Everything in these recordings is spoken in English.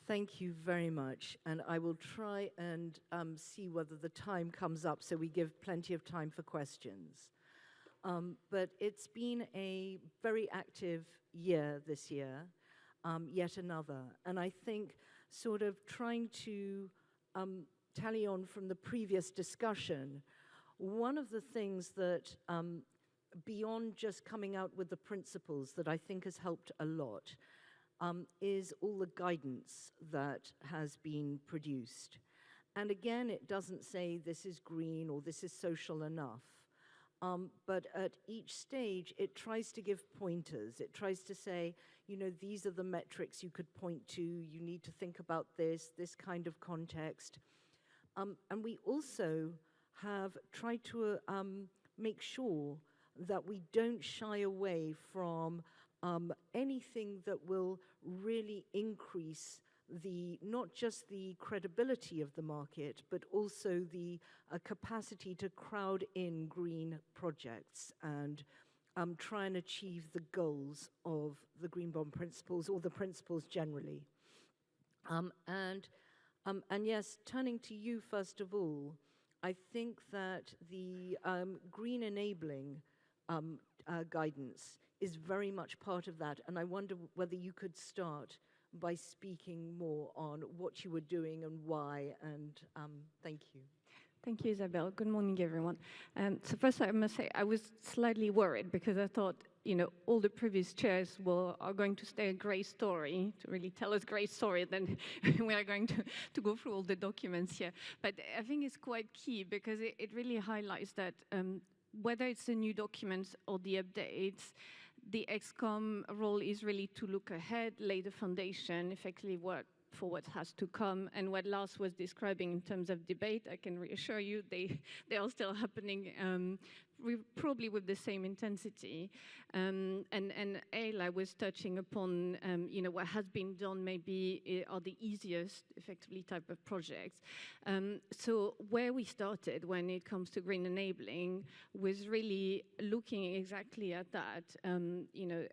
Thank you very much. And I will try and see whether the time comes up so we give plenty of time for questions. But it's been a very active year this year, yet another. And I think sort of trying to tally on from the previous discussion, one of the things that beyond just coming out with the principles that I think has helped a lot is all the guidance that has been produced. And again, it doesn't say this is green or this is social enough. But at each stage, it tries to give pointers. It tries to say, you know, these are the metrics you could point to. You need to think about this kind of context. And we also have tried to make sure that we don't shy away from anything that will really increase not just the credibility of the market, but also the capacity to crowd in green projects and try and achieve the goals of the Green Bond Principles or the principles generally. And yes, turning to you first of all, I think that the green enabling guidance is very much part of that. And I wonder whether you could start by speaking more on what you were doing and why, and thank you. Thank you, Isabelle. Good morning, everyone. So first, I must say I was slightly worried because I thought, you know, all the previous chairs are going to say a great story, to really tell us a great story, then we are going to go through all the documents here. But I think it's quite key because it really highlights that whether it's the new documents or the updates, the ExCom role is really to look ahead, lay the foundation, effectively work for what has to come. And what Lars was describing in terms of debate, I can reassure you, they are still happening probably with the same intensity. And Ayla was touching upon, you know, what has been done maybe are the easiest, effectively, type of projects. So where we started when it comes to green enabling was really looking exactly at that, you know.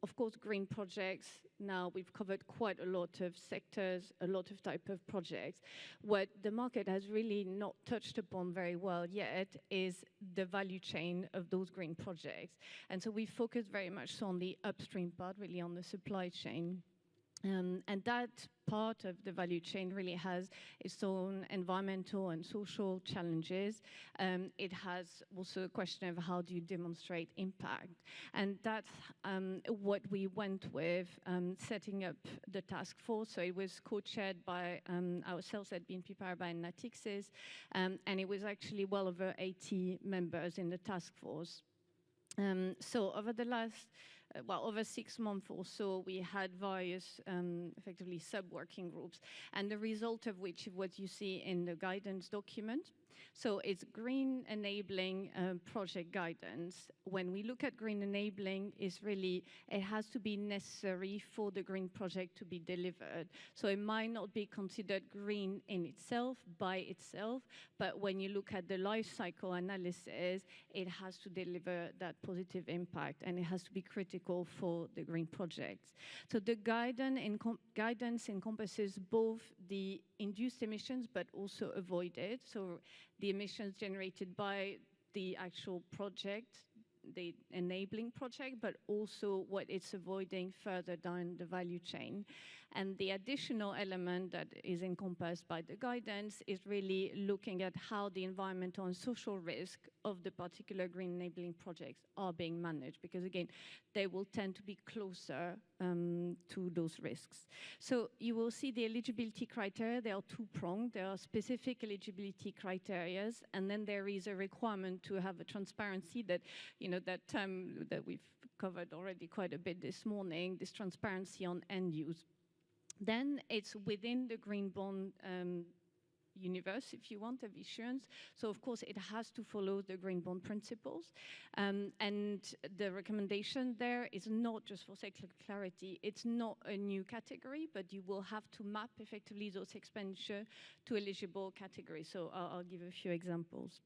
Of course, green projects, now we've covered quite a lot of sectors, a lot of type of projects. What the market has really not touched upon very well yet is the value chain of those green projects. And so we focus very much on the upstream part, really on the supply chain. And that part of the value chain really has its own environmental and social challenges. It has also a question of how do you demonstrate impact. And that's what we went with setting up the task force. So it was co-chaired by ourselves at BNP Paribas and Natixis, and it was actually well over 80 members in the task force. So over the last, over 6 months or so, we had various, effectively, sub-working groups, and the result of which is what you see in the guidance document. So it's green enabling project guidance. When we look at green enabling, it's really, it has to be necessary for the green project to be delivered. So it might not be considered green in itself, by itself, but when you look at the life cycle analysis, it has to deliver that positive impact, and it has to be critical for the green projects. So the guidance encompasses both the induced emissions, but also avoided. So the emissions generated by the actual project, the enabling project, but also what it's avoiding further down the value chain. And the additional element that is encompassed by the guidance is really looking at how the environmental and social risk of the particular green enabling projects are being managed, because again, they will tend to be closer to those risks. So you will see the eligibility criteria. They are two-pronged. There are specific eligibility criteria, and then there is a requirement to have a transparency that, you know, that term that we've covered already quite a bit this morning, this transparency on end use. Then it's within the green bond universe, if you want, of issuance. So of course it has to follow the green bond principles. And the recommendation there is not just for sector clarity, it's not a new category, but you will have to map effectively those expenditure to eligible categories. So I'll give a few examples.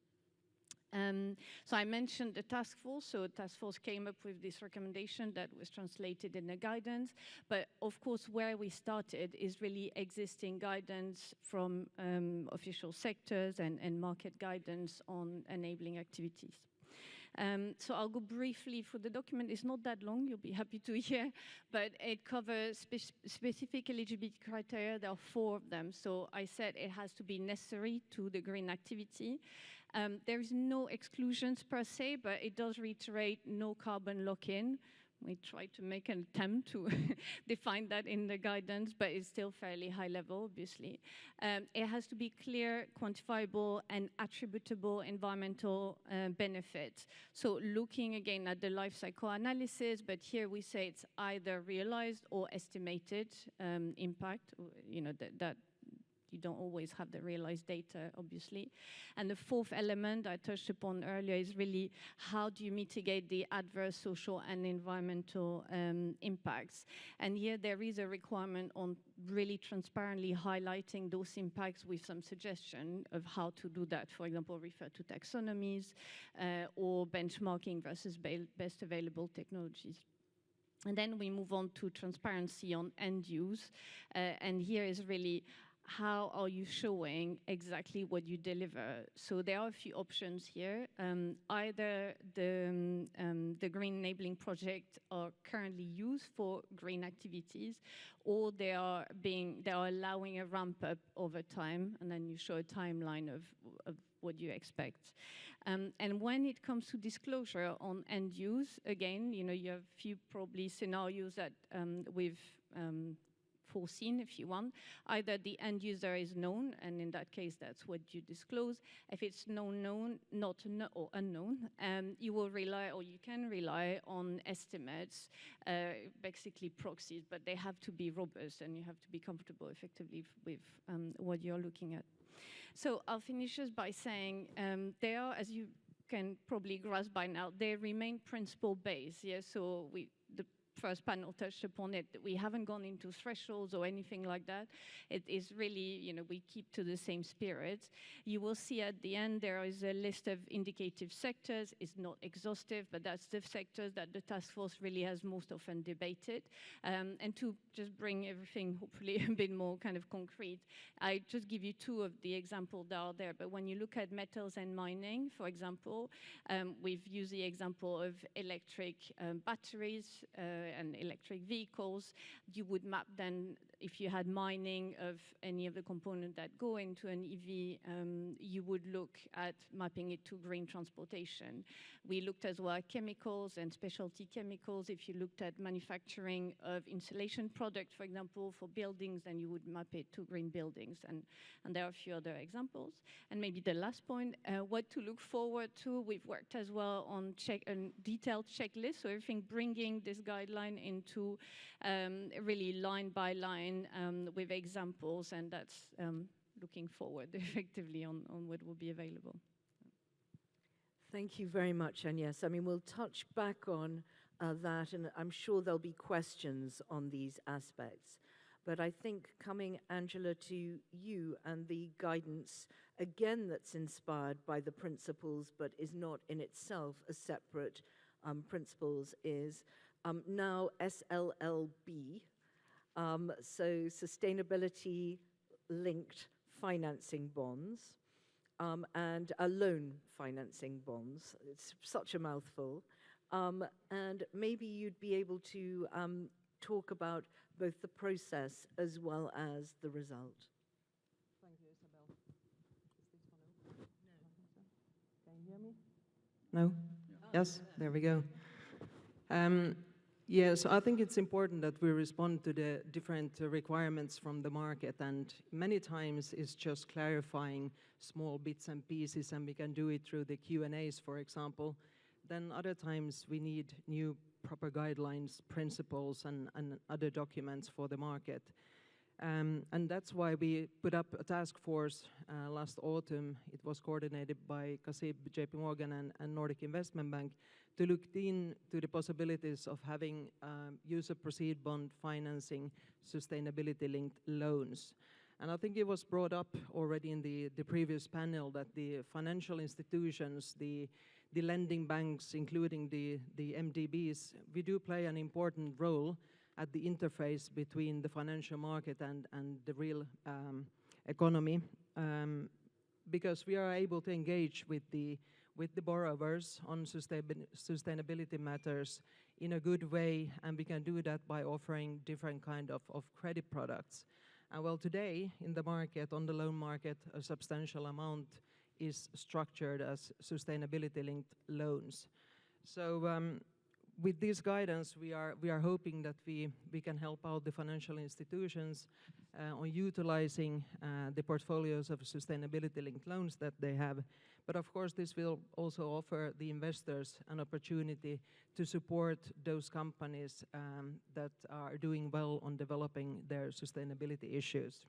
So I mentioned the task force. So task force came up with this recommendation that was translated in the guidance. But of course, where we started is really existing guidance from official sectors and market guidance on enabling activities. So I'll go briefly through the document. It's not that long, you'll be happy to hear, but it covers specific eligibility criteria. There are 4 of them. So I said it has to be necessary to the green activity. There is no exclusions per se, but it does reiterate no carbon lock-in. We try to make an attempt to define that in the guidance, but it's still fairly high level, obviously. It has to be clear, quantifiable, and attributable environmental benefits. So looking again at the life cycle analysis, but here we say it's either realized or estimated impact, you know, that you don't always have the realized data, obviously. And the 4th element I touched upon earlier is really how do you mitigate the adverse social and environmental impacts. And here there is a requirement on really transparently highlighting those impacts with some suggestion of how to do that. For example, refer to taxonomies or benchmarking versus best available technologies. And then we move on to transparency on end use. And here is really how are you showing exactly what you deliver? So there are a few options here. Either the green enabling projects are currently used for green activities, or they are allowing a ramp up over time, and then you show a timeline of what you expect. And when it comes to disclosure on end use, again, you know, you have a few probably scenarios that we've foreseen, if you want. Either the end user is known, and in that case, that's what you disclose. If it's known, or unknown, you will rely, or you can rely on estimates, basically proxies, but they have to be robust, and you have to be comfortable effectively with what you're looking at. So I'll finish just by saying they are, as you can probably grasp by now, they remain principle-based. Yeah, so the first panel touched upon it. We haven't gone into thresholds or anything like that. It is really, you know, we keep to the same spirit. You will see at the end there is a list of indicative sectors. It's not exhaustive, but that's the sectors that the task force really has most often debated. And to just bring everything hopefully a bit more kind of concrete, I just give you 2 of the examples that are there. But when you look at metals and mining, for example, we've used the example of electric batteries and electric vehicles. You would map then, if you had mining of any of the components that go into an EV, you would look at mapping it to green transportation. We looked as well at chemicals and specialty chemicals. If you looked at manufacturing of insulation products, for example, for buildings, then you would map it to green buildings. And there are a few other examples. And maybe the last point, what to look forward to. We've worked as well on a detailed checklist, so everything bringing this guideline into really line by line with examples, and that's looking forward effectively on what will be available. Thank you very much, Agnes. I mean, we'll touch back on that, and I'm sure there'll be questions on these aspects. But I think coming, Angela, to you and the guidance, again, that's inspired by the principles, but is not in itself a separate principles, is now SLLB, so sustainability-linked financing bonds, and loan financing bonds. It's such a mouthful. And maybe you'd be able to talk about both the process as well as the result. Thank you, Isabelle. Is this one on? No. Can you hear me? No? Yes, there we go. Yeah, so I think it's important that we respond to the different requirements from the market, and many times it's just clarifying small bits and pieces, and we can do it through the Q&As, for example. Then other times we need new proper guidelines, principles, and other documents for the market. And that's why we put up a task force last autumn. It was coordinated by Kasib, JP Morgan, and Nordic Investment Bank to look into the possibilities of having user proceed bond financing sustainability-linked loans. And I think it was brought up already in the previous panel that the financial institutions, the lending banks, including the MDBs, we do play an important role at the interface between the financial market and the real economy, because we are able to engage with the borrowers on sustainability matters in a good way, and we can do that by offering different kind of credit products. And well, today in the market, on the loan market, a substantial amount is structured as sustainability-linked loans. So with this guidance, we are hoping that we can help out the financial institutions on utilizing the portfolios of sustainability-linked loans that they have. But of course, this will also offer the investors an opportunity to support those companies that are doing well on developing their sustainability issues.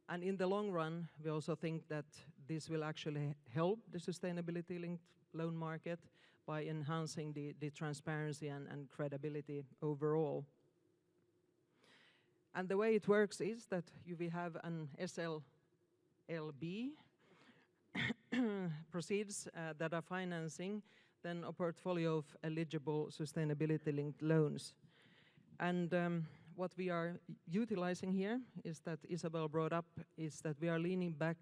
And in the long run, we also think that this will actually help the sustainability-linked loan market by enhancing the transparency and credibility overall. And the way it works is that we have an SLLB proceeds that are financing then a portfolio of eligible sustainability-linked loans. And what we are utilizing here is that Isabelle brought up, is that we are leaning back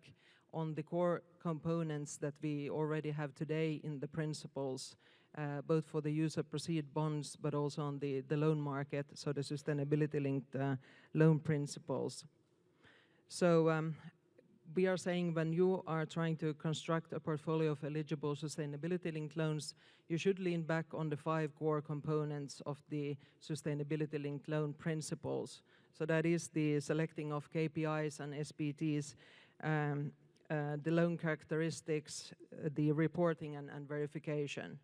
on the core components that we already have today in the principles, both for the use of proceed bonds, but also on the loan market, so the sustainability-linked loan principles. So we are saying when you are trying to construct a portfolio of eligible sustainability-linked loans, you should lean back on the 5 core components of the sustainability-linked loan principles. So that is the selecting of KPIs and SPTs, the loan characteristics, the reporting and verification.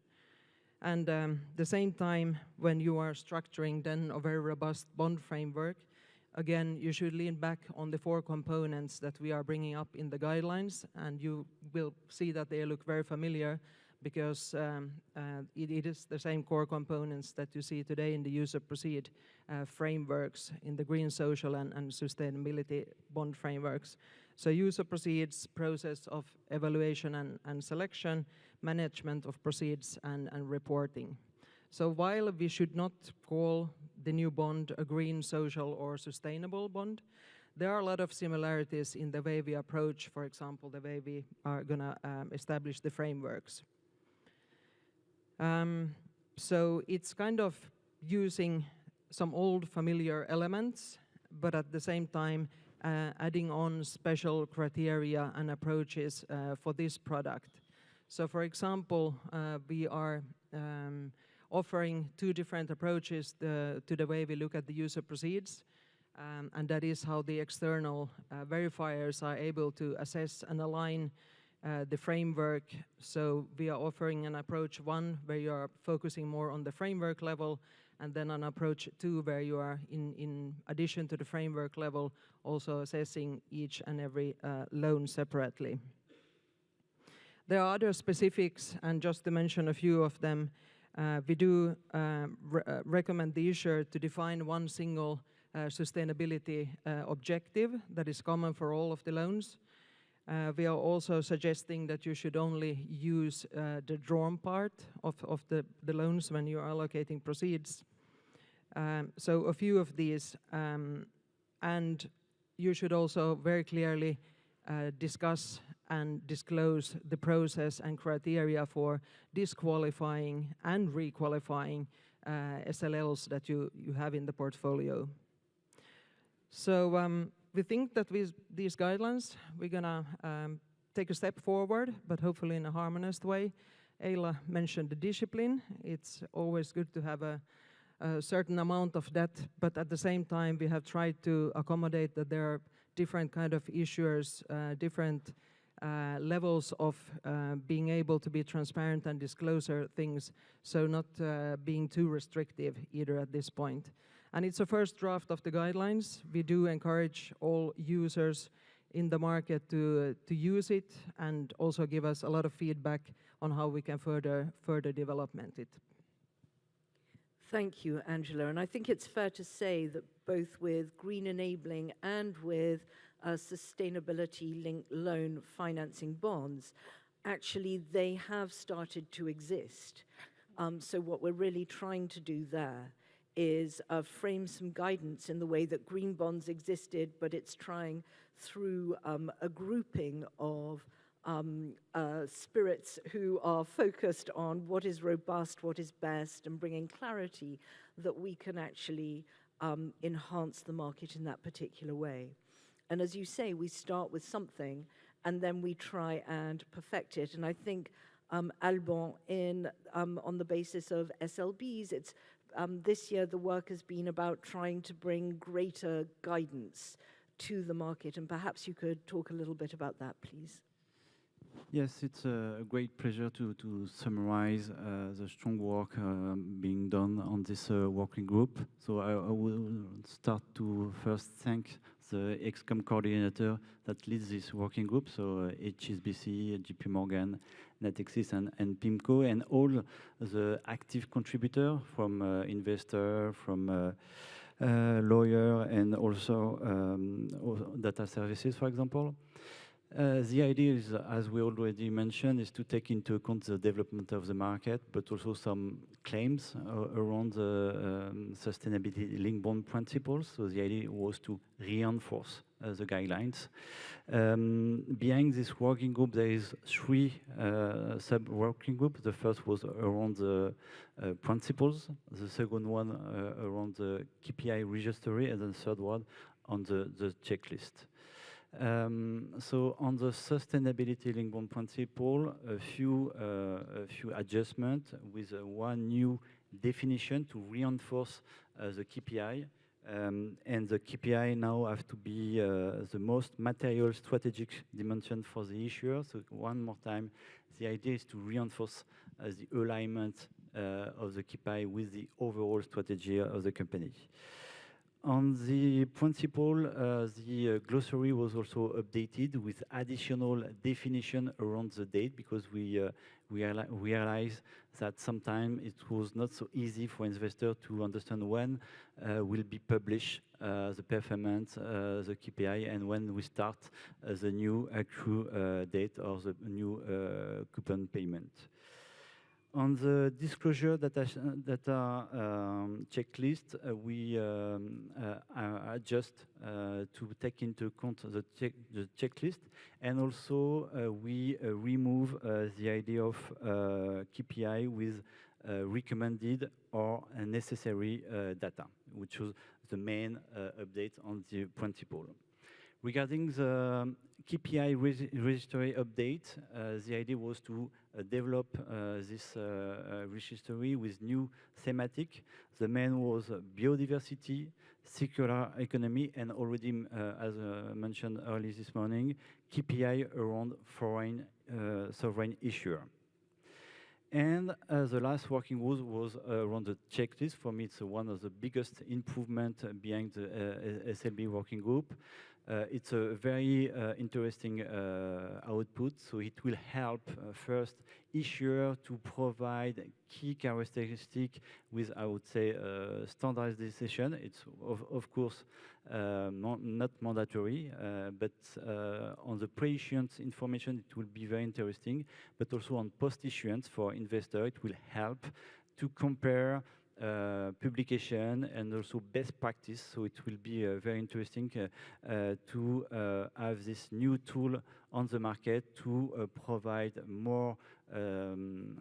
And the same time, when you are structuring then a very robust bond framework, again, you should lean back on the 4 components that we are bringing up in the guidelines, and you will see that they look very familiar because it is the same core components that you see today in the use of proceed frameworks, in the green, social, and sustainability bond frameworks. So use of proceeds, process of evaluation and selection, management of proceeds, and reporting. So while we should not call the new bond a green, social, or sustainable bond, there are a lot of similarities in the way we approach, for example, the way we are going to establish the frameworks. So it's kind of using some old familiar elements, but at the same time adding on special criteria and approaches for this product. So for example, we are offering 2 different approaches to the way we look at the use of proceeds, and that is how the external verifiers are able to assess and align the framework. So we are offering an approach 1 where you are focusing more on the framework level, and then an approach 2 where you are, in addition to the framework level, also assessing each and every loan separately. There are other specifics, and just to mention a few of them, we do recommend the issuer to define one single sustainability objective that is common for all of the loans. We are also suggesting that you should only use the drawn part of the loans when you are allocating proceeds. So a few of these, and you should also very clearly discuss and disclose the process and criteria for disqualifying and requalifying SLLs that you have in the portfolio. So we think that with these guidelines, we're going to take a step forward, but hopefully in a harmonious way. Ayla mentioned the discipline. It's always good to have a certain amount of that, but at the same time, we have tried to accommodate that there are different kind of issuers, different levels of being able to be transparent and disclosure things, so not being too restrictive either at this point. And it's a first draft of the guidelines. We do encourage all users in the market to use it and also give us a lot of feedback on how we can further development it. Thank you, Angela. And I think it's fair to say that both with green enabling and with sustainability-linked loan financing bonds, actually they have started to exist. So what we're really trying to do there is frame some guidance in the way that green bonds existed, but it's trying through a grouping of spirits who are focused on what is robust, what is best, and bringing clarity that we can actually enhance the market in that particular way. And as you say, we start with something and then we try and perfect it. And I think Alban, on the basis of SLBs, it's this year the work has been about trying to bring greater guidance to the market. And perhaps you could talk a little bit about that, please. Yes, it's a great pleasure to summarize the strong work being done on this working group. So I will start to first thank the ExCom coordinator that leads this working group, so HSBC, JP Morgan, Natixis, and PIMCO, and all the active contributors from investor, from lawyer, and also data services, for example. The idea is, as we already mentioned, is to take into account the development of the market, but also some claims around the sustainability-linked bond principles. So the idea was to reinforce the guidelines. Behind this working group, there is 3 sub-working groups. The first was around the principles, the second one around the KPI registry, and the third one on the checklist. So on the sustainability-linked bond principle, a few adjustments with one new definition to reinforce the KPI. And the KPI now have to be the most material strategic dimension for the issuer. So one more time, the idea is to reinforce the alignment of the KPI with the overall strategy of the company. On the principle, the glossary was also updated with additional definition around the date, because we realized that sometimes it was not so easy for investors to understand when will be published the performance, the KPI, and when we start the new accrue date or the new coupon payment. On the disclosure data checklist, we adjust to take into account the checklist, and also we remove the idea of KPI with recommended or necessary data, which was the main update on the principle. Regarding the KPI registry update, the idea was to develop this registry with new thematic. The main was biodiversity, circular economy, and already, as mentioned early this morning, KPI around foreign sovereign issuer. And the last working group was around the checklist. For me, it's one of the biggest improvements behind the SLB working group. It's a very interesting output, so it will help first issuer to provide key characteristics with, I would say, standardization. It's of course not mandatory, but on the pre-issuance information it will be very interesting, but also on post-issuance for investor it will help to compare publication and also best practice. So it will be very interesting to have this new tool on the market to provide more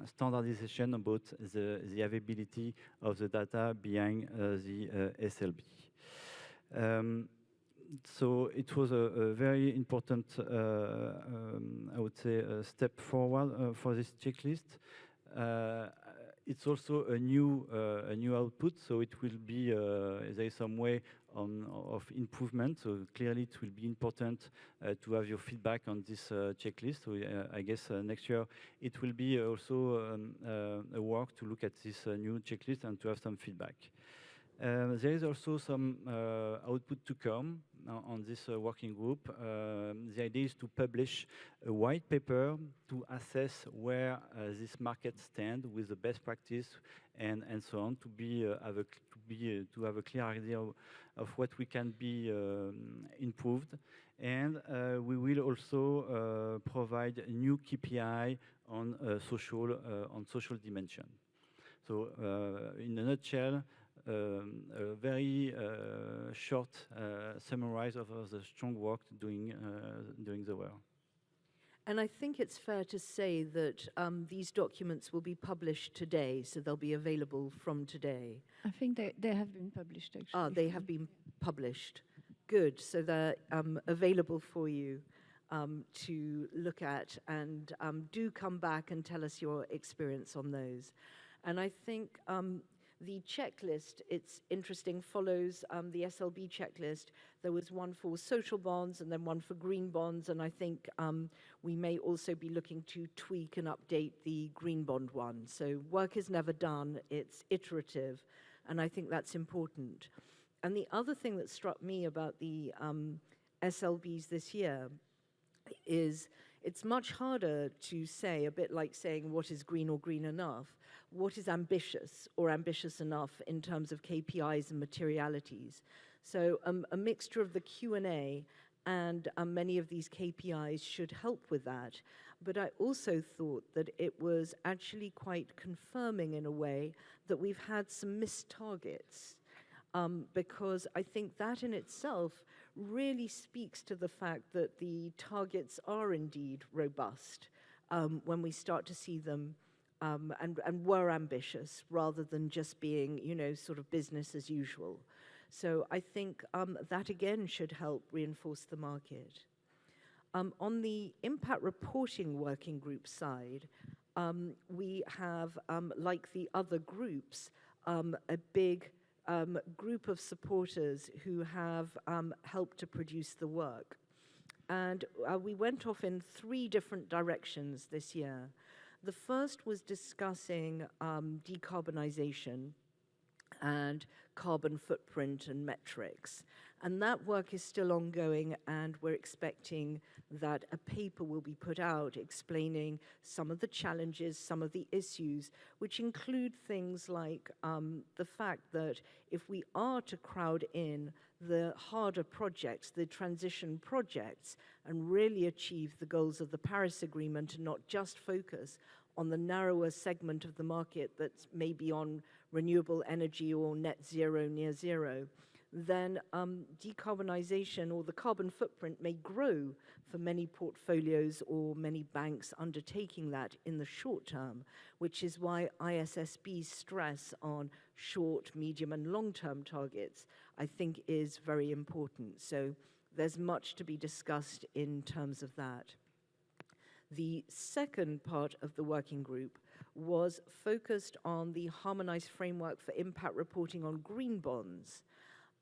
standardization about the availability of the data behind the SLB. So it was a very important, I would say, step forward for this checklist. It's also a new output, so it will be there is some way of improvement. So clearly, it will be important to have your feedback on this checklist. So I guess next year it will be also a work to look at this new checklist and to have some feedback. There is also some output to come on this working group. The idea is to publish a white paper to assess where this market stands with the best practice and so on, to have a clear idea of what we can be improved. And we will also provide new KPI on social dimension. So in a nutshell, a very short summary of the strong work during the war. And I think it's fair to say that these documents will be published today, so they'll be available from today. I think they have been published, actually. Ah, they have been published. Good, so they're available for you to look at, and do come back and tell us your experience on those. And I think the checklist, it's interesting, follows the SLB checklist. There was one for social bonds and then one for green bonds, and I think we may also be looking to tweak and update the green bond one. So work is never done, it's iterative, and I think that's important. And the other thing that struck me about the SLBs this year is it's much harder to say, a bit like saying what is green or green enough, what is ambitious or ambitious enough in terms of KPIs and materialities. So a mixture of the Q&A and many of these KPIs should help with that. But I also thought that it was actually quite confirming in a way that we've had some missed targets. Because I think that in itself really speaks to the fact that the targets are indeed robust when we start to see them and were ambitious rather than just being, you know, sort of business as usual. So I think that again should help reinforce the market. On the impact reporting working group side, we have, like the other groups, a big group of supporters who have helped to produce the work. And we went off in 3 different directions this year. The first was discussing decarbonization and carbon footprint and metrics. And that work is still ongoing, and we're expecting that a paper will be put out explaining some of the challenges, some of the issues, which include things like the fact that if we are to crowd in the harder projects, the transition projects, and really achieve the goals of the Paris Agreement and not just focus on the narrower segment of the market that's maybe on renewable energy or net zero, near zero, then decarbonization or the carbon footprint may grow for many portfolios or many banks undertaking that in the short term, which is why ISSB's stress on short, medium, and long-term targets, I think, is very important. So there's much to be discussed in terms of that. The second part of the working group was focused on the harmonized framework for impact reporting on green bonds.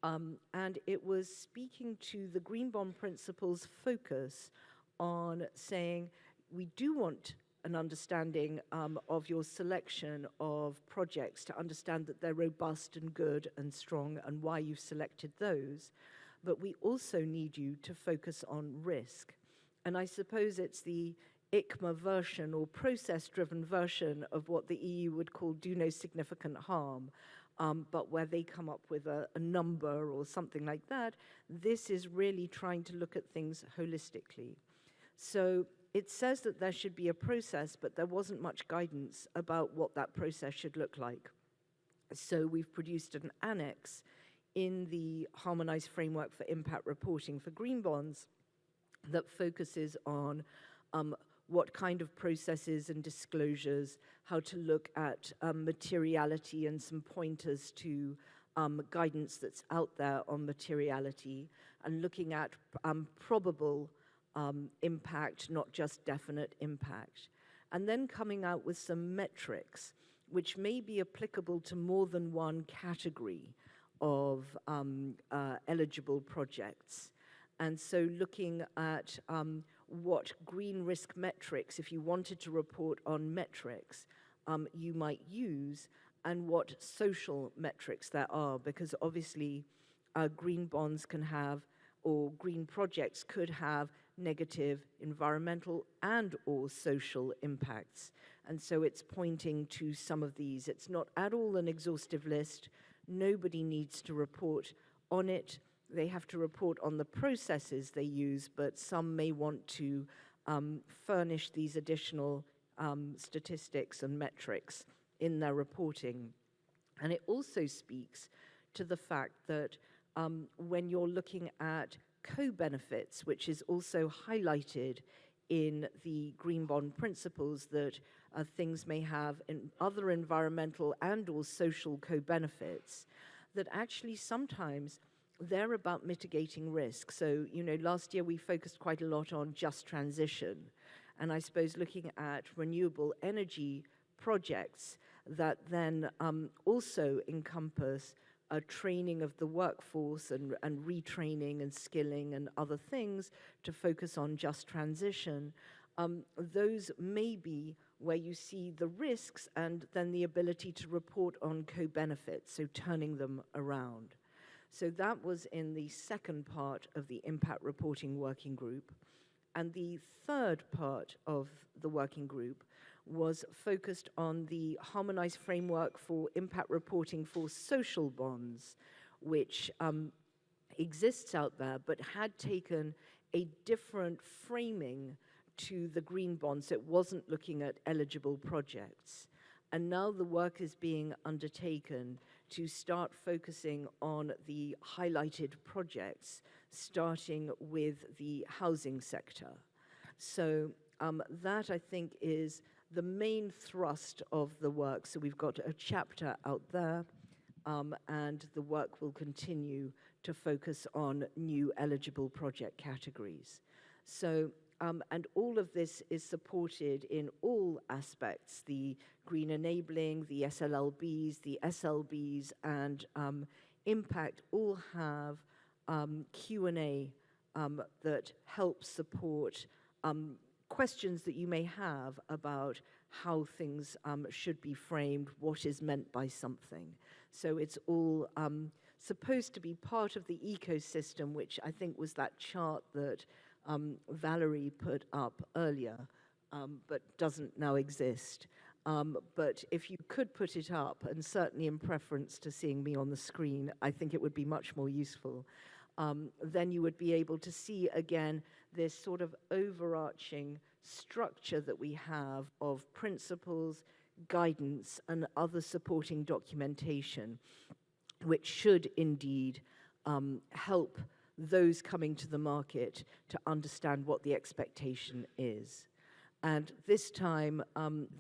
And it was speaking to the green bond principles focus on saying, we do want an understanding of your selection of projects to understand that they're robust and good and strong and why you've selected those. But we also need you to focus on risk. And I suppose it's the ICMA version or process-driven version of what the EU would call do no significant harm. But where they come up with a number or something like that, this is really trying to look at things holistically. So it says that there should be a process, but there wasn't much guidance about what that process should look like. So we've produced an annex in the harmonized framework for impact reporting for green bonds that focuses on what kind of processes and disclosures, how to look at materiality and some pointers to guidance that's out there on materiality, and looking at probable impact, not just definite impact. And then coming out with some metrics, which may be applicable to more than one category of eligible projects. And so looking at what green risk metrics, if you wanted to report on metrics, you might use, and what social metrics there are, because obviously green bonds can have, or green projects could have, negative environmental and or social impacts. And so it's pointing to some of these. It's not at all an exhaustive list. Nobody needs to report on it. they have to report on the processes they use, but some may want to furnish these additional statistics and metrics in their reporting. And it also speaks to the fact that when you're looking at co-benefits, which is also highlighted in the Green Bond Principles, that things may have in other environmental and or social co-benefits, that actually sometimes they're about mitigating risk. So, you know, last year we focused quite a lot on just transition. And I suppose looking at renewable energy projects that then also encompass a training of the workforce and retraining and skilling and other things to focus on just transition, those may be where you see the risks and then the ability to report on co-benefits, so turning them around. So that was in the second part of the impact reporting working group. And the third part of the working group was focused on the harmonized framework for impact reporting for social bonds, which exists out there, but had taken a different framing to the green bonds. It wasn't looking at eligible projects. And now the work is being undertaken to start focusing on the highlighted projects, starting with the housing sector. So that, I think, is the main thrust of the work. So we've got a chapter out there, and the work will continue to focus on new eligible project categories. So, and all of this is supported in all aspects: the green enabling, the SLLBs, the SLBs, and impact all have Q&A that help support questions that you may have about how things should be framed, what is meant by something. So it's all supposed to be part of the ecosystem, which I think was that chart that Valerie put up earlier, but doesn't now exist. But if you could put it up, and certainly in preference to seeing me on the screen, I think it would be much more useful. Then you would be able to see again this sort of overarching structure that we have of principles, guidance, and other supporting documentation, which should indeed help those coming to the market to understand what the expectation is. And this time,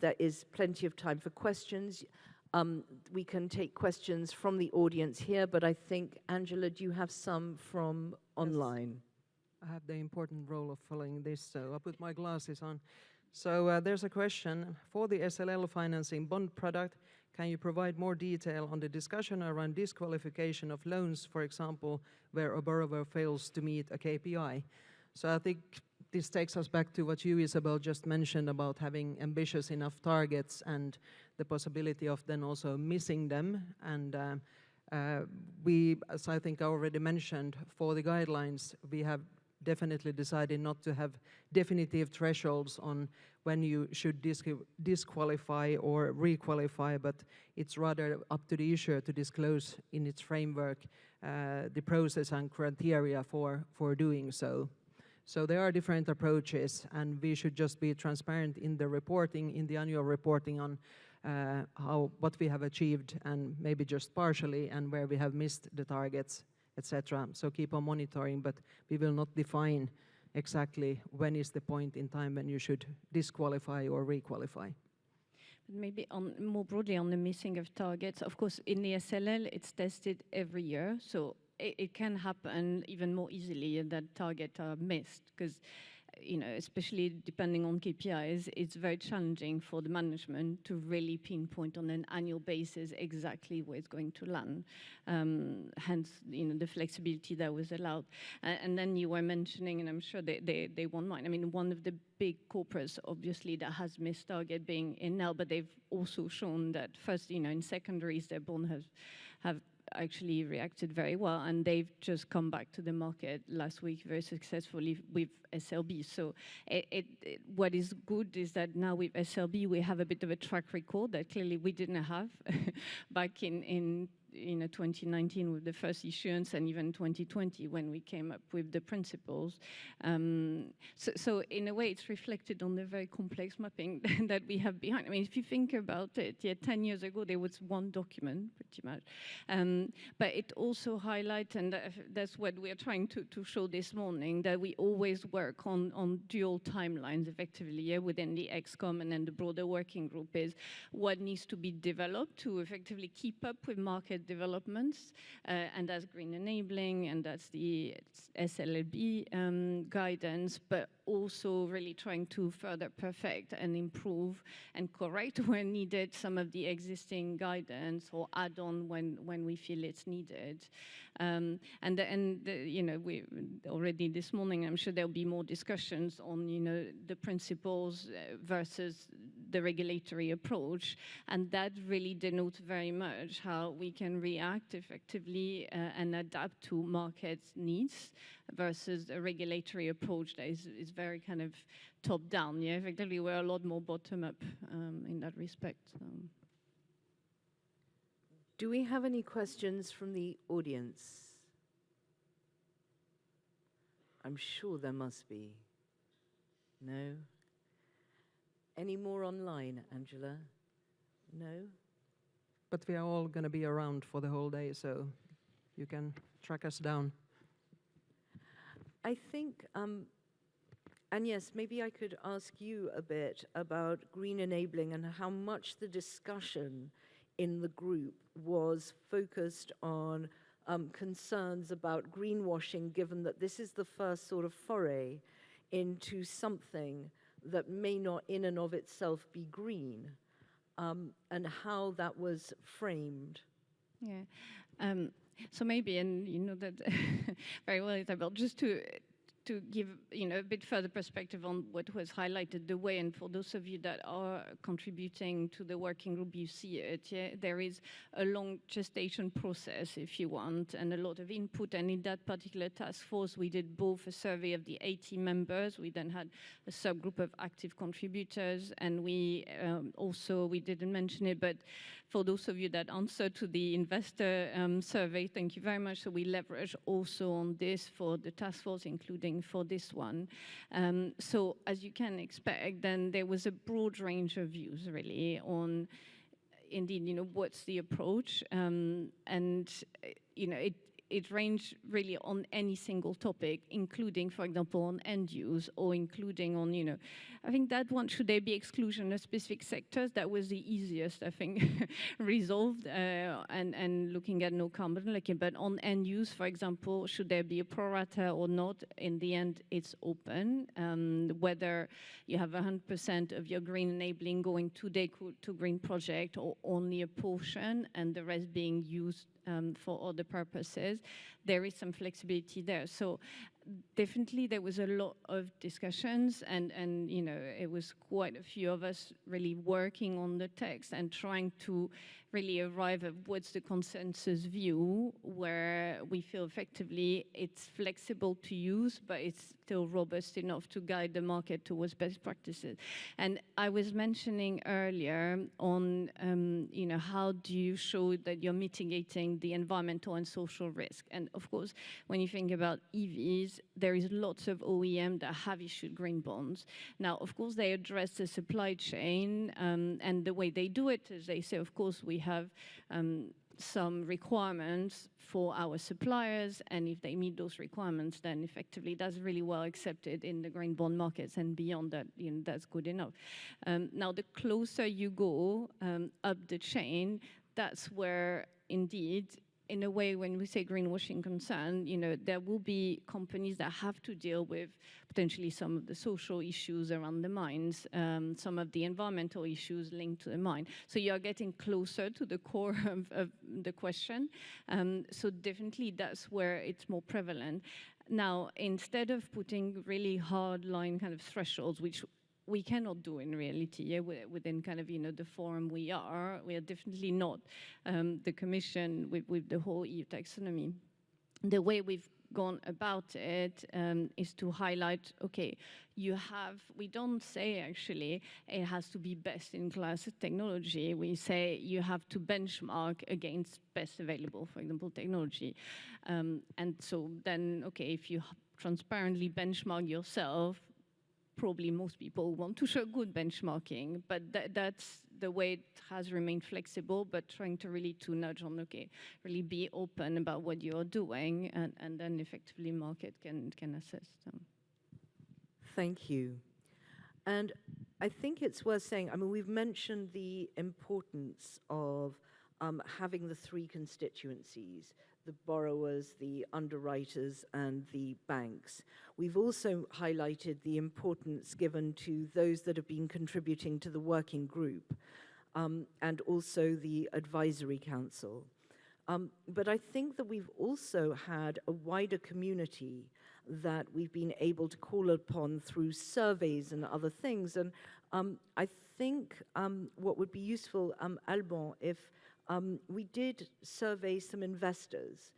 there is plenty of time for questions. We can take questions from the audience here, but I think, Angela, do you have some from online? Yes. I have the important role of following this, so I'll put my glasses on. So there's a question. For the SLL financing bond product, can you provide more detail on the discussion around disqualification of loans, for example, where a borrower fails to meet a KPI? So I think this takes us back to what you, Isabelle, just mentioned about having ambitious enough targets and the possibility of then also missing them. And we, as I think I already mentioned, for the guidelines, we have definitely decided not to have definitive thresholds on when you should disqualify or requalify, but it's rather up to the issuer to disclose in its framework the process and criteria for doing so. So there are different approaches, and we should just be transparent in the reporting, in the annual reporting on what we have achieved and maybe just partially, and where we have missed the targets, etc. So keep on monitoring, but we will not define exactly when is the point in time when you should disqualify or requalify. Maybe more broadly on the missing of targets, of course, in the SLL, it's tested every year, so it can happen even more easily that targets are missed, because, you know, especially depending on KPIs, it's very challenging for the management to really pinpoint on an annual basis exactly where it's going to land. Hence, you know, the flexibility that was allowed. And then you were mentioning, and I'm sure they won't mind, I mean, one of the big corporates, obviously, that has missed target being Enel, but they've also shown that first, you know, in secondaries, their bond have actually reacted very well, and they've just come back to the market last week very successfully with SLB. So what is good is that now with SLB we have a bit of a track record that clearly we didn't have back in 2019 with the first issuance, and even 2020 when we came up with the principles. So in a way, it's reflected on the very complex mapping that we have behind. I mean, if you think about it, 10 years ago there was one document, pretty much, but it also highlights, and that's what we are trying to show this morning, that we always work on dual timelines, effectively, within the ExCom and then the broader working group, is what needs to be developed to effectively keep up with market developments, and that's green enabling, and that's the SLB guidance, but also really trying to further perfect and improve and correct when needed some of the existing guidance, or add on when we feel it's needed. We already this morning, I'm sure there'll be more discussions on, the principles versus the regulatory approach, and that really denotes very much how we can react effectively and adapt to markets' needs versus a regulatory approach that is very kind of top-down. Yeah, effectively, we're a lot more bottom-up in that respect. Do we have any questions from the audience? I'm sure there must be. No? Any more online, Angela? No? But we are all going to be around for the whole day, so you can track us down. I think, Agnes, maybe I could ask you a bit about green enabling and how much the discussion in the group was focused on concerns about greenwashing, given that this is the first sort of foray into something that may not in and of itself be green, and how that was framed. Yeah. So maybe, and you know that very well, Isabelle, just to give a bit further perspective on what was highlighted, the way, and for those of you that are contributing to the working group, you see it. Yeah, there is a long gestation process, if you want, and a lot of input. And in that particular task force, we did both a survey of the 80 members. We then had a subgroup of active contributors, and we also, we didn't mention it, but for those of you that answered to the investor survey, thank you very much. So we leverage also on this for the task force, including for this one. So as you can expect, then there was a broad range of views really on, indeed, what's the approach, and it ranged really on any single topic, including, for example, on end use, or including on, I think that one, should there be exclusion of specific sectors? That was the easiest, I think, resolved, and looking at no carbon, but on end use, for example, should there be a pro rata or not? In the end, it's open. Whether you have 100% of your green enabling going today to green project, or only a portion, and the rest being used for other purposes, there is some flexibility there. So definitely there was a lot of discussions, and it was quite a few of us really working on the text and trying to really arrive at what's the consensus view, where we feel effectively it's flexible to use, but it's still robust enough to guide the market towards best practices. And I was mentioning earlier on, how do you show that you're mitigating the environmental and social risk? And of course, when you think about EVs, there is lots of OEM that have issued green bonds. Now, of course, they address the supply chain, and the way they do it is they say, of course, we have some requirements for our suppliers, and if they meet those requirements, then effectively that's really well accepted in the green bond markets, and beyond that, that's good enough. Now, the closer you go up the chain, that's where, indeed, in a way, when we say greenwashing concern, there will be companies that have to deal with potentially some of the social issues around the mines, some of the environmental issues linked to the mine. So you are getting closer to the core of the question. So definitely that's where it's more prevalent. Now, instead of putting really hard line kind of thresholds, which we cannot do in reality, within kind of, the forum we are definitely not the Commission with the whole EU taxonomy. the way we've gone about it is to highlight, okay, we don't say actually it has to be best in class technology. We say you have to benchmark against best available, for example, technology. And so then, okay, if you transparently benchmark yourself, probably most people want to show good benchmarking, but that's the way it has remained flexible, but trying to really to nudge on, okay, really be open about what you're doing, and then effectively market can assess them. Thank you. And I think it's worth saying, I mean, we've mentioned the importance of having the three constituencies, the borrowers, the underwriters, and the banks. We've also highlighted the importance given to those that have been contributing to the working group, and also the advisory council. But I think that we've also had a wider community that we've been able to call upon through surveys and other things. And I think what would be useful, Alban, if we did survey some investors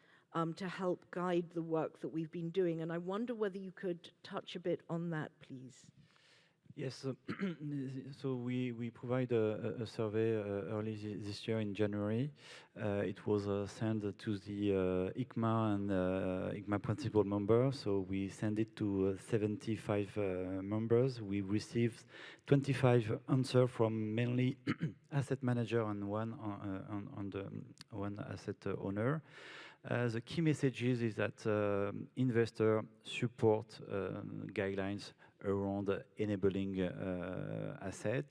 to help guide the work that we've been doing. And I wonder whether you could touch a bit on that, please. Yes, so we provide a survey early this year in January. It was sent to the ICMA and ICMA principal members, so we sent it to 75 members. We received 25 answers from mainly asset manager and one asset owner. The key messages is that investor support guidelines around enabling asset.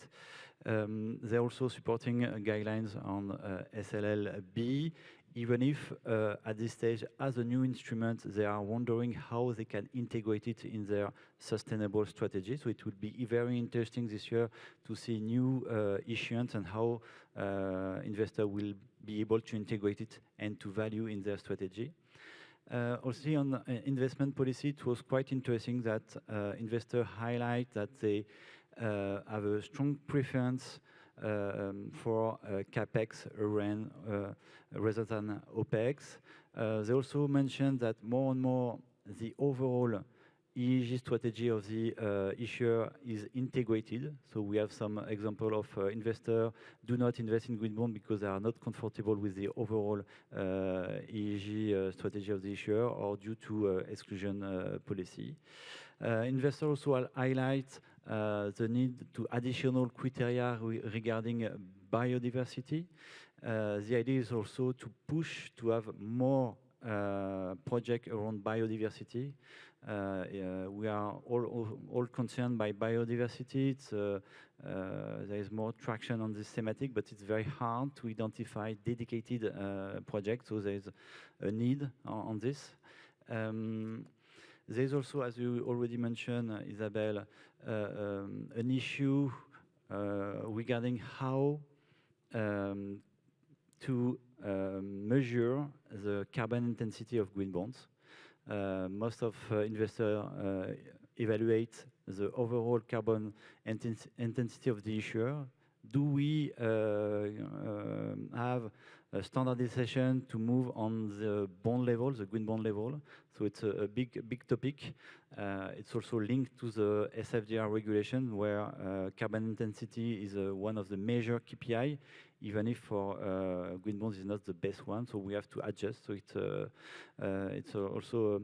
They're also supporting guidelines on SLLB, even if at this stage, as a new instrument, they are wondering how they can integrate it in their sustainable strategy. So it would be very interesting this year to see new issuance and how investor will be able to integrate it and to value in their strategy. Also on investment policy, it was quite interesting that investors highlight that they have a strong preference for capex rather than opex. They also mentioned that more and more the overall ESG strategy of the issuer is integrated. So we have some example of investors do not invest in green bond because they are not comfortable with the overall ESG strategy of the issuer or due to exclusion policy. Investors also highlight the need to additional criteria regarding biodiversity. The idea is also to push to have more projects around biodiversity. We are all concerned by biodiversity. There is more traction on this thematic, but it's very hard to identify dedicated projects, so there is a need on this. There is also, as you already mentioned, Isabelle, an issue regarding how to measure the carbon intensity of green bonds. Most of investors evaluate the overall carbon intensity of the issuer. Do we have a standardization to move on the bond level, the green bond level? So it's a big topic. It's also linked to the SFDR regulation, where carbon intensity is one of the major KPI, even if for green bonds is not the best one. So we have to adjust. So it's also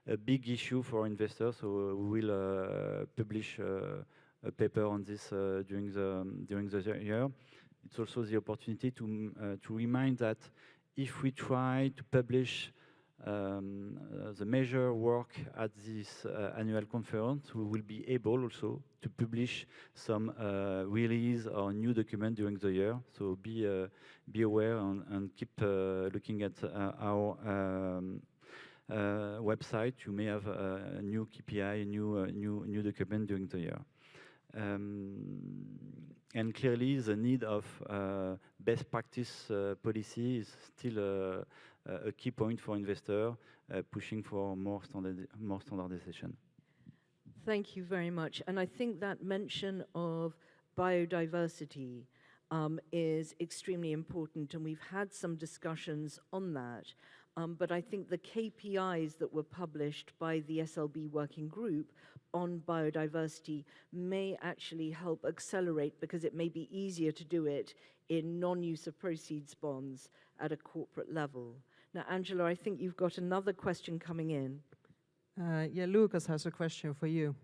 a big issue for investors. So we will publish a paper on this during the year. It's also the opportunity to remind that if we try to publish the measure work at this annual conference, we will be able also to publish some release or new document during the year. So be aware and keep looking at our website. You may have a new KPI, a new document during the year. And clearly, the need of best practice policy is still a key point for investors, pushing for more standardization. Thank you very much. And I think that mention of biodiversity is extremely important, and we've had some discussions on that. But I think the KPIs that were published by the SLB working group on biodiversity may actually help accelerate, because it may be easier to do it in non-use of proceeds bonds at a corporate level. Now, Angela, I think you've got another question coming in. Yeah, Lucas has a question for you.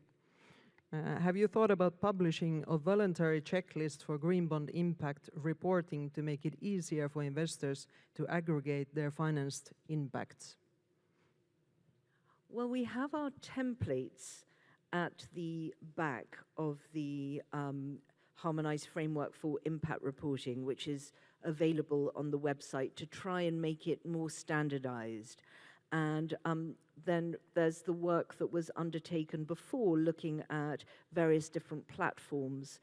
Have you thought about publishing a voluntary checklist for green bond impact reporting to make it easier for investors to aggregate their financed impacts? Well, we have our templates at the back of the harmonized framework for impact reporting, which is available on the website, to try and make it more standardized. And then there's the work that was undertaken before, looking at various different platforms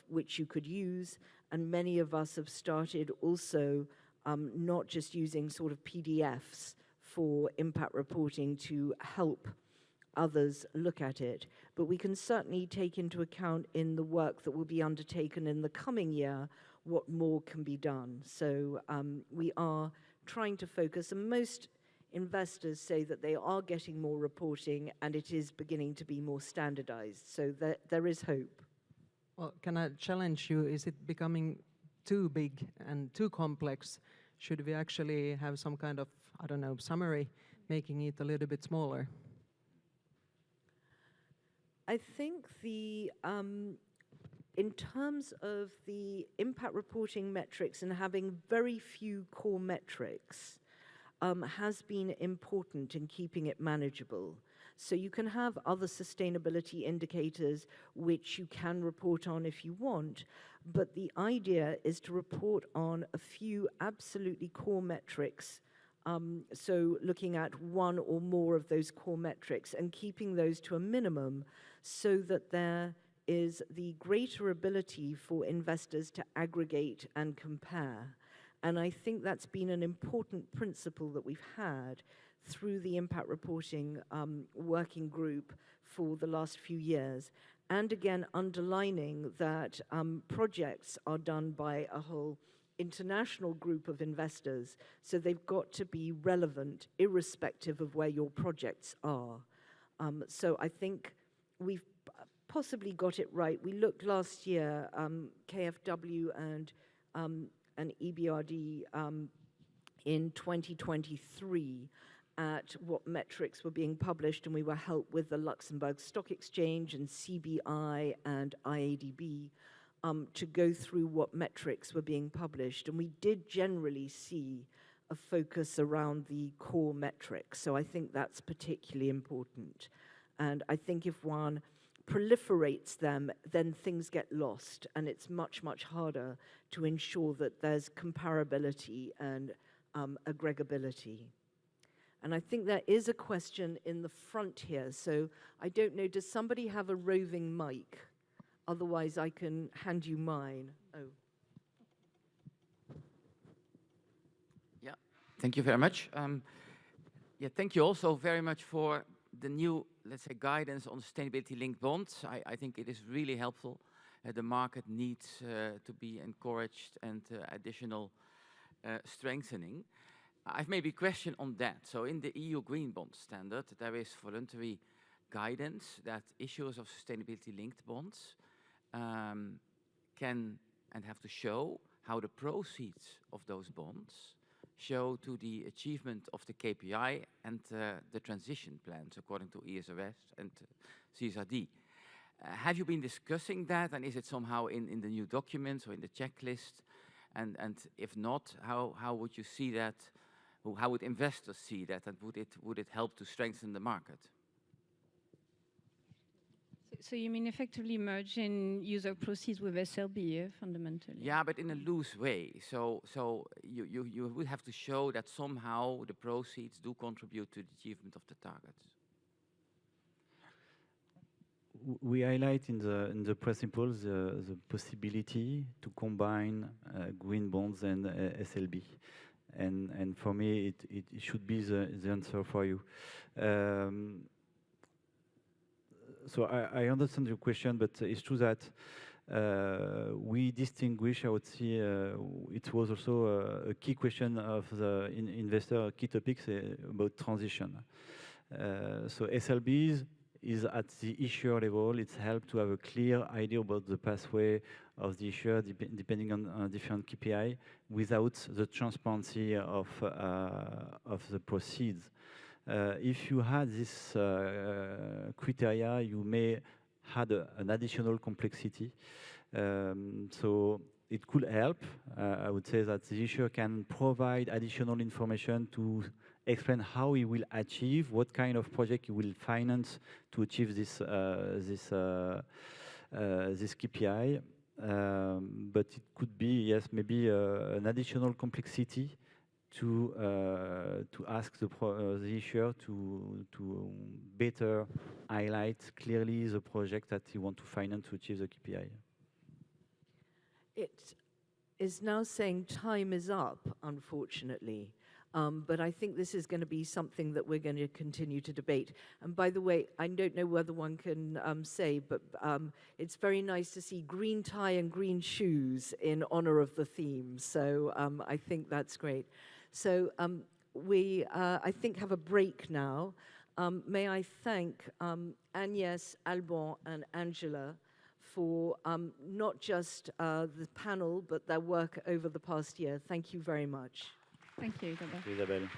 which you could use. And many of us have started also not just using sort of PDFs for impact reporting to help others look at it, but we can certainly take into account in the work that will be undertaken in the coming year what more can be done. So we are trying to focus, and most investors say that they are getting more reporting and it is beginning to be more standardized. So there is hope. Well, can I challenge you? Is it becoming too big and too complex? Should we actually have some kind of, I don't know, summary, making it a little bit smaller? I think in terms of the impact reporting metrics and having very few core metrics, has been important in keeping it manageable. So you can have other sustainability indicators which you can report on if you want, but the idea is to report on a few absolutely core metrics. So looking at one or more of those core metrics and keeping those to a minimum, so that there is the greater ability for investors to aggregate and compare. And I think that's been an important principle that we've had through the impact reporting working group for the last few years. And again, underlining that projects are done by a whole international group of investors, so they've got to be relevant irrespective of where your projects are. So I think we've possibly got it right. We looked last year, KfW and EBRD in 2023 at what metrics were being published, and we were helped with the Luxembourg Stock Exchange and CBI and IADB to go through what metrics were being published. And we did generally see a focus around the core metrics. So I think that's particularly important. And I think if one proliferates them, then things get lost, and it's much, much harder to ensure that there's comparability and aggregability. And I think there is a question in the front here. So I don't know, does somebody have a roving mic? Otherwise, I can hand you mine. Oh. Yeah, thank you very much. Yeah, thank you also very much for the new, let's say, guidance on sustainability-linked bonds. I think it is really helpful. The market needs to be encouraged and additional strengthening. I've maybe a question on that. So in the EU Green Bond Standard, there is voluntary guidance that issuers of sustainability-linked bonds can and have to show how the proceeds of those bonds show to the achievement of the KPI and the transition plans according to ESRS and CSRD. Have you been discussing that, and is it somehow in the new documents or in the checklist? And if not, how would you see that? How would investors see that, and would it help to strengthen the market? So you mean effectively merging user proceeds with SLB, fundamentally? Yeah, but in a loose way. So you would have to show that somehow the proceeds do contribute to the achievement of the targets. We highlight in the principles the possibility to combine green bonds and SLB. And for me, it should be the answer for you. So I understand your question, but it's true that we distinguish, I would say, it was also a key question of the investor, key topics about transition. So SLBs is at the issuer level. It's helped to have a clear idea about the pathway of the issuer depending on different KPI without the transparency of the proceeds. If you had this criteria, you may had an additional complexity. So it could help. I would say that the issuer can provide additional information to explain how he will achieve, what kind of project he will finance to achieve this KPI. But it could be, yes, maybe an additional complexity to ask the issuer to better highlight clearly the project that he wants to finance to achieve the KPI. It is now saying time is up, unfortunately. But I think this is going to be something that we're going to continue to debate. And by the way, I don't know whether one can say, but it's very nice to see green tie and green shoes in honor of the theme. So I think that's great. So we, I think, have a break now. May I thank Agnes, Alban, and Angela for not just the panel, but their work over the past year. Thank you very much. Thank you, Isabelle. Isabelle.